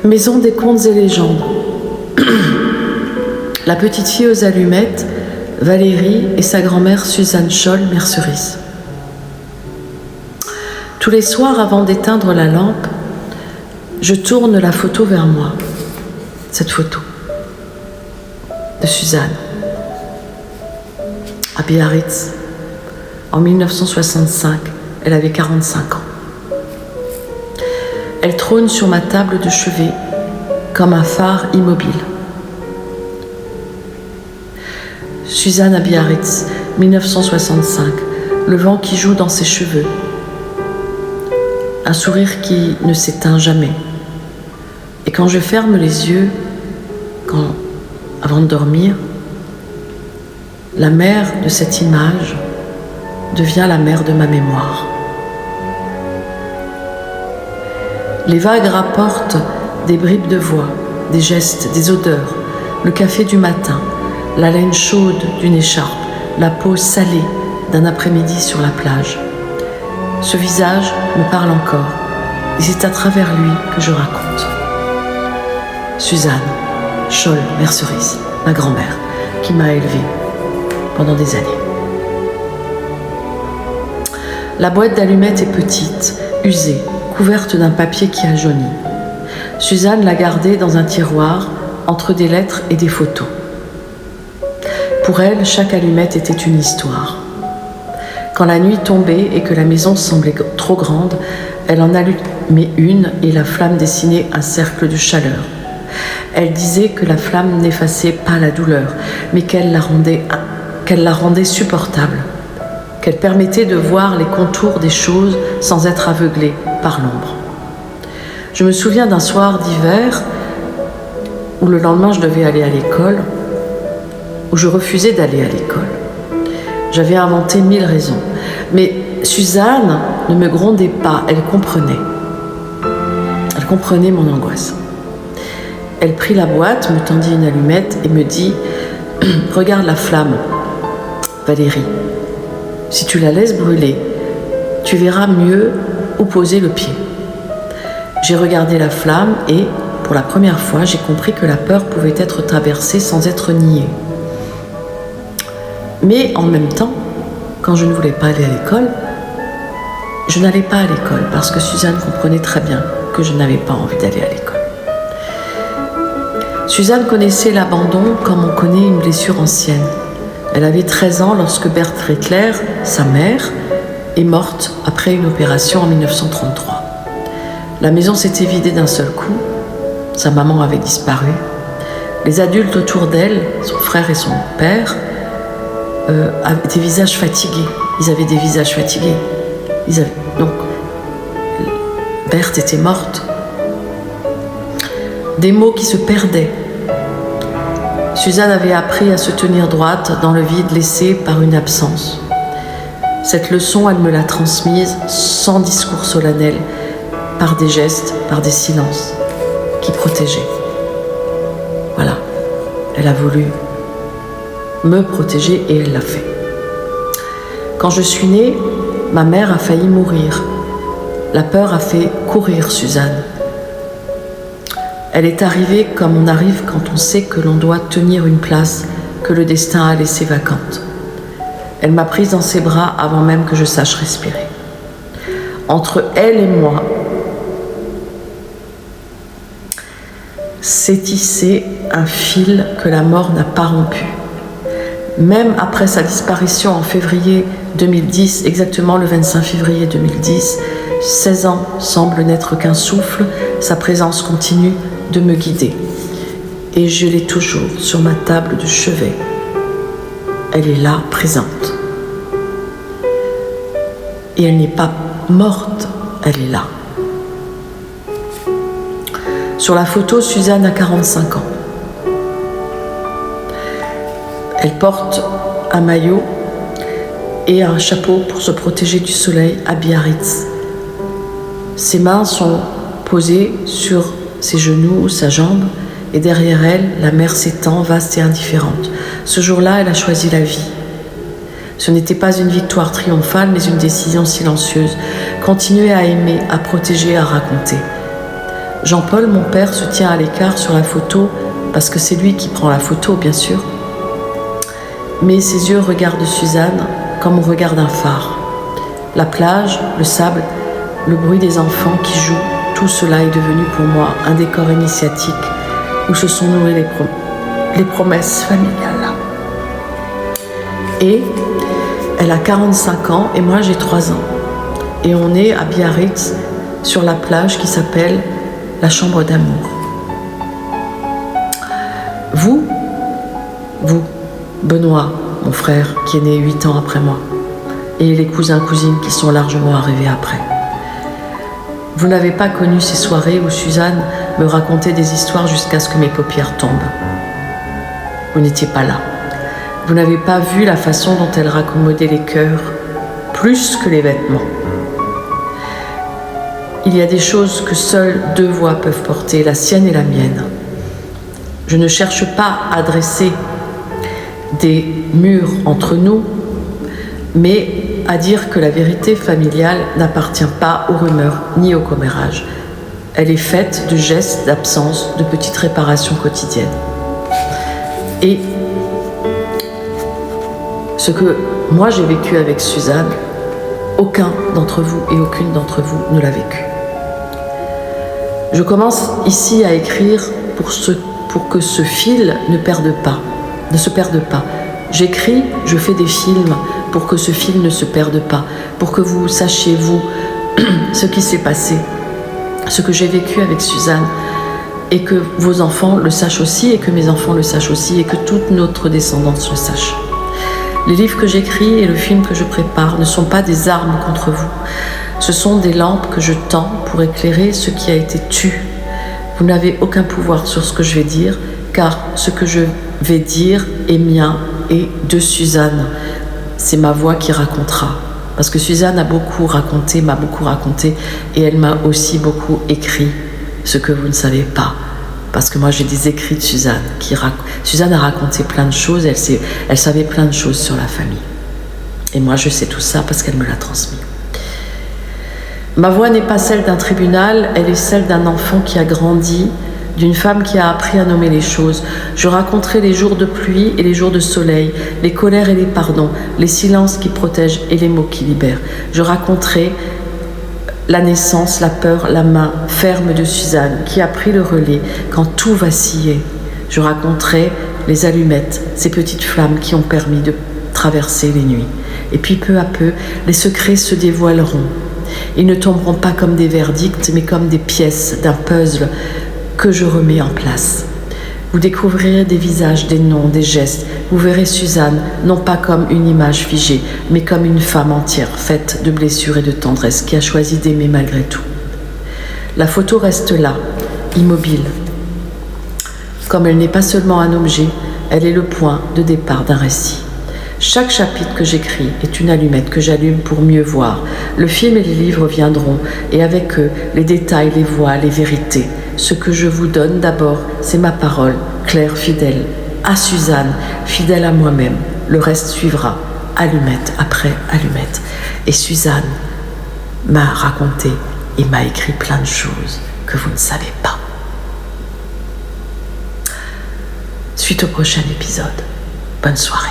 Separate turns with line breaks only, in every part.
Maison des contes et légendes. La petite fille aux allumettes, Valérie, et sa grand-mère Suzanne Scholl, mère Cerise. Tous les soirs, avant d'éteindre la lampe, je tourne la photo vers moi. Cette photo de Suzanne à Biarritz en 1965. Elle avait 45 ans. Elle trône sur ma table de chevet comme un phare immobile. Suzanne à Biarritz, 1965. Le vent qui joue dans ses cheveux. Un sourire qui ne s'éteint jamais. Et quand je ferme les yeux, avant de dormir, la mère de cette image devient la mère de ma mémoire. Les vagues rapportent des bribes de voix, des gestes, des odeurs, le café du matin, la laine chaude d'une écharpe, la peau salée d'un après-midi sur la plage. Ce visage me parle encore, et c'est à travers lui que je raconte. Suzanne Scholl, mère Cerise, ma grand-mère, qui m'a élevée pendant des années. La boîte d'allumettes est petite, usée, couverte d'un papier qui a jauni. Suzanne l'a gardée dans un tiroir, entre des lettres et des photos. Pour elle, chaque allumette était une histoire. Quand la nuit tombait et que la maison semblait trop grande, elle en allumait une et la flamme dessinait un cercle de chaleur. Elle disait que la flamme n'effaçait pas la douleur, mais qu'elle la rendait supportable, qu'elle permettait de voir les contours des choses sans être aveuglée par l'ombre. Je me souviens d'un soir d'hiver où le lendemain je devais aller à l'école, où je refusais d'aller à l'école. J'avais inventé 1000 raisons, mais Suzanne ne me grondait pas, elle comprenait. Elle comprenait mon angoisse. Elle prit la boîte, me tendit une allumette et me dit « Regarde la flamme, Valérie. Si tu la laisses brûler, tu verras mieux où poser le pied. » J'ai regardé la flamme et, pour la première fois, j'ai compris que la peur pouvait être traversée sans être niée. Mais en même temps, quand je ne voulais pas aller à l'école, je n'allais pas à l'école parce que Suzanne comprenait très bien que je n'avais pas envie d'aller à l'école. Suzanne connaissait l'abandon comme on connaît une blessure ancienne. Elle avait 13 ans lorsque Berthe Rettler, sa mère, est morte après une opération en 1933. La maison s'était vidée d'un seul coup. Sa maman avait disparu. Les adultes autour d'elle, son frère et son père, avaient des visages fatigués. Ils avaient des visages fatigués. Donc, Berthe était morte. Des mots qui se perdaient. Suzanne avait appris à se tenir droite dans le vide laissé par une absence. Cette leçon, elle me l'a transmise sans discours solennel, par des gestes, par des silences qui protégeaient. Voilà, elle a voulu me protéger et elle l'a fait. Quand je suis née, ma mère a failli mourir. La peur a fait courir Suzanne. Elle est arrivée comme on arrive quand on sait que l'on doit tenir une place que le destin a laissée vacante. Elle m'a prise dans ses bras avant même que je sache respirer. Entre elle et moi, s'est tissé un fil que la mort n'a pas rompu. Même après sa disparition en février 2010, exactement le 25 février 2010, 16 ans semblent n'être qu'un souffle, sa présence continue de me guider. Et je l'ai toujours sur ma table de chevet. Elle est là, présente. Et elle n'est pas morte, elle est là. Sur la photo, Suzanne a 45 ans. Elle porte un maillot et un chapeau pour se protéger du soleil à Biarritz. Ses mains sont posées sur ses genoux, sa jambe, et derrière elle, la mer s'étend, vaste et indifférente. Ce jour-là, elle a choisi la vie. Ce n'était pas une victoire triomphale, mais une décision silencieuse. Continuer à aimer, à protéger, à raconter. Jean-Paul, mon père, se tient à l'écart sur la photo, parce que c'est lui qui prend la photo, bien sûr. Mais ses yeux regardent Suzanne comme on regarde un phare. La plage, le sable, le bruit des enfants qui jouent, tout cela est devenu pour moi un décor initiatique où se sont nourries les promesses familiales. Et elle a 45 ans et moi j'ai 3 ans. Et on est à Biarritz sur la plage qui s'appelle la Chambre d'amour. Vous, Benoît, mon frère, qui est né 8 ans après moi, et les cousins-cousines qui sont largement arrivés après. Vous n'avez pas connu ces soirées où Suzanne me racontait des histoires jusqu'à ce que mes paupières tombent. Vous n'étiez pas là. Vous n'avez pas vu la façon dont elle raccommodait les cœurs, plus que les vêtements. Il y a des choses que seules 2 voix peuvent porter, la sienne et la mienne. Je ne cherche pas à dresser des murs entre nous, mais à dire que la vérité familiale n'appartient pas aux rumeurs ni aux commérages. Elle est faite de gestes, d'absence, de petites réparations quotidiennes. Et ce que moi j'ai vécu avec Suzanne, aucun d'entre vous et aucune d'entre vous ne l'a vécu. Je commence ici à écrire pour que ce fil ne se perde pas. J'écris, je fais des films pour que ce fil ne se perde pas, pour que vous sachiez, vous, ce qui s'est passé, ce que j'ai vécu avec Suzanne, et que vos enfants le sachent aussi, et que mes enfants le sachent aussi, et que toute notre descendance le sache. Les livres que j'écris et le film que je prépare ne sont pas des armes contre vous. Ce sont des lampes que je tends pour éclairer ce qui a été tu. Vous n'avez aucun pouvoir sur ce que je vais dire, car ce que je vais dire est mien et de Suzanne. C'est ma voix qui racontera. Parce que Suzanne m'a beaucoup raconté, et elle m'a aussi beaucoup écrit ce que vous ne savez pas. Parce que moi j'ai des écrits de Suzanne. Suzanne a raconté plein de choses, elle savait plein de choses sur la famille. Et moi je sais tout ça parce qu'elle me l'a transmis. Ma voix n'est pas celle d'un tribunal, elle est celle d'un enfant qui a grandi, d'une femme qui a appris à nommer les choses. Je raconterai les jours de pluie et les jours de soleil, les colères et les pardons, les silences qui protègent et les mots qui libèrent. Je raconterai la naissance, la peur, la main ferme de Suzanne qui a pris le relais quand tout vacillait. Je raconterai les allumettes, ces petites flammes qui ont permis de traverser les nuits. Et puis peu à peu, les secrets se dévoileront. Ils ne tomberont pas comme des verdicts, mais comme des pièces d'un puzzle que je remets en place. Vous découvrirez des visages, des noms, des gestes. Vous verrez Suzanne, non pas comme une image figée, mais comme une femme entière, faite de blessures et de tendresse, qui a choisi d'aimer malgré tout. La photo reste là, immobile. Comme elle n'est pas seulement un objet, elle est le point de départ d'un récit. Chaque chapitre que j'écris est une allumette que j'allume pour mieux voir. Le film et les livres viendront, et avec eux, les détails, les voix, les vérités. Ce que je vous donne d'abord, c'est ma parole, claire, fidèle, à Suzanne, fidèle à moi-même. Le reste suivra, allumette après allumette. Et Suzanne m'a raconté et m'a écrit plein de choses que vous ne savez pas. Suite au prochain épisode. Bonne soirée.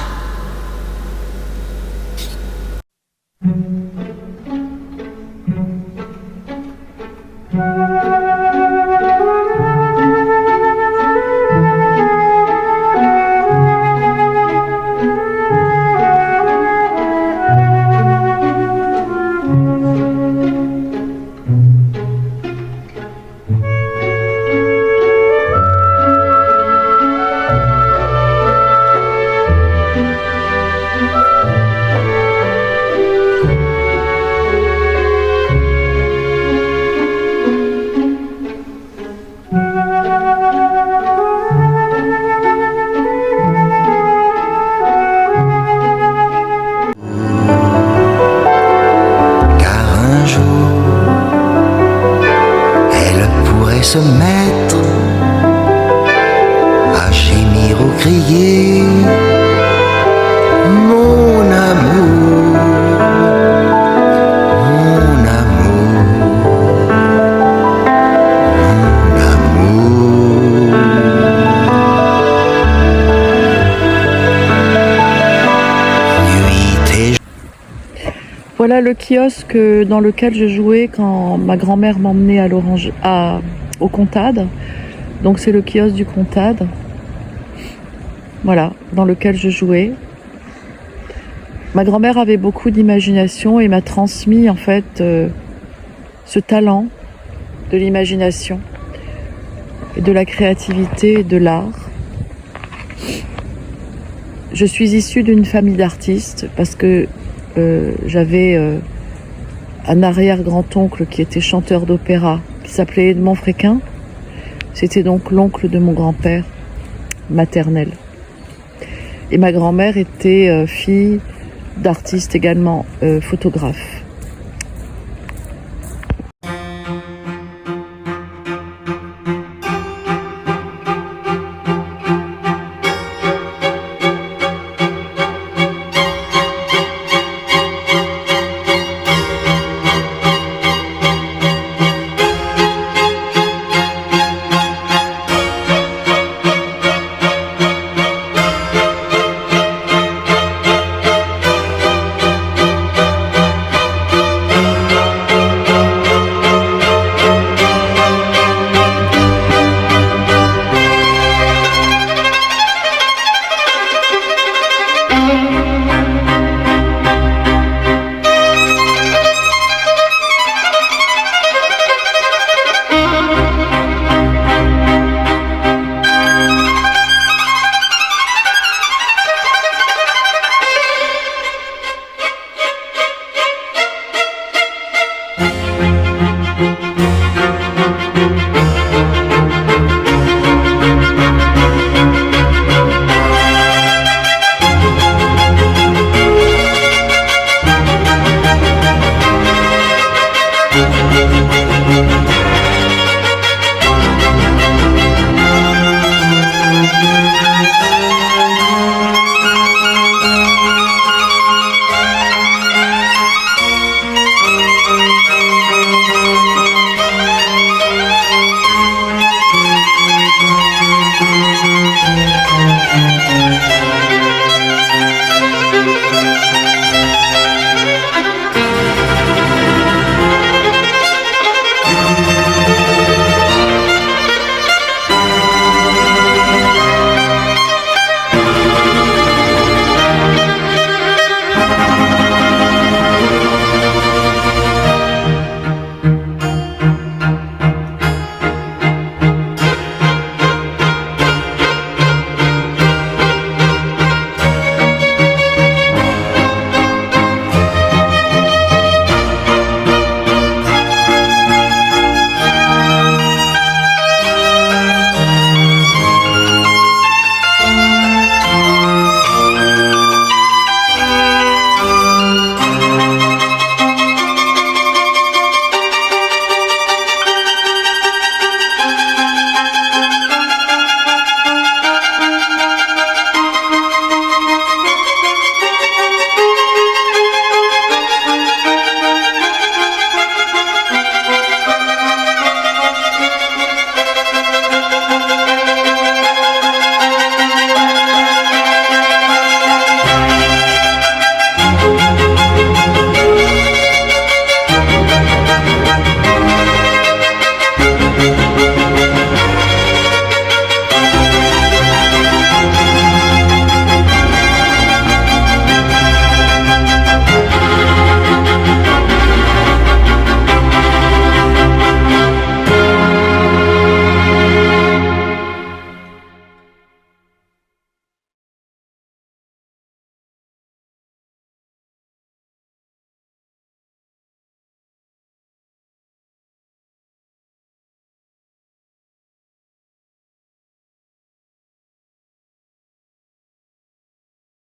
Se mettre à gémir ou crier mon amour, mon amour, mon
Voilà le kiosque dans lequel je jouais quand ma grand-mère m'emmenait au Comtade. Donc c'est le kiosque du Comtade. Voilà, dans lequel je jouais. Ma grand-mère avait beaucoup d'imagination et m'a transmis en fait ce talent de l'imagination et de la créativité et de l'art. Je suis issue d'une famille d'artistes parce que j'avais un arrière-grand-oncle qui était chanteur d'opéra, qui s'appelait Edmond Fréquin. C'était donc l'oncle de mon grand-père maternel. Et ma grand-mère était fille d'artiste également, photographe.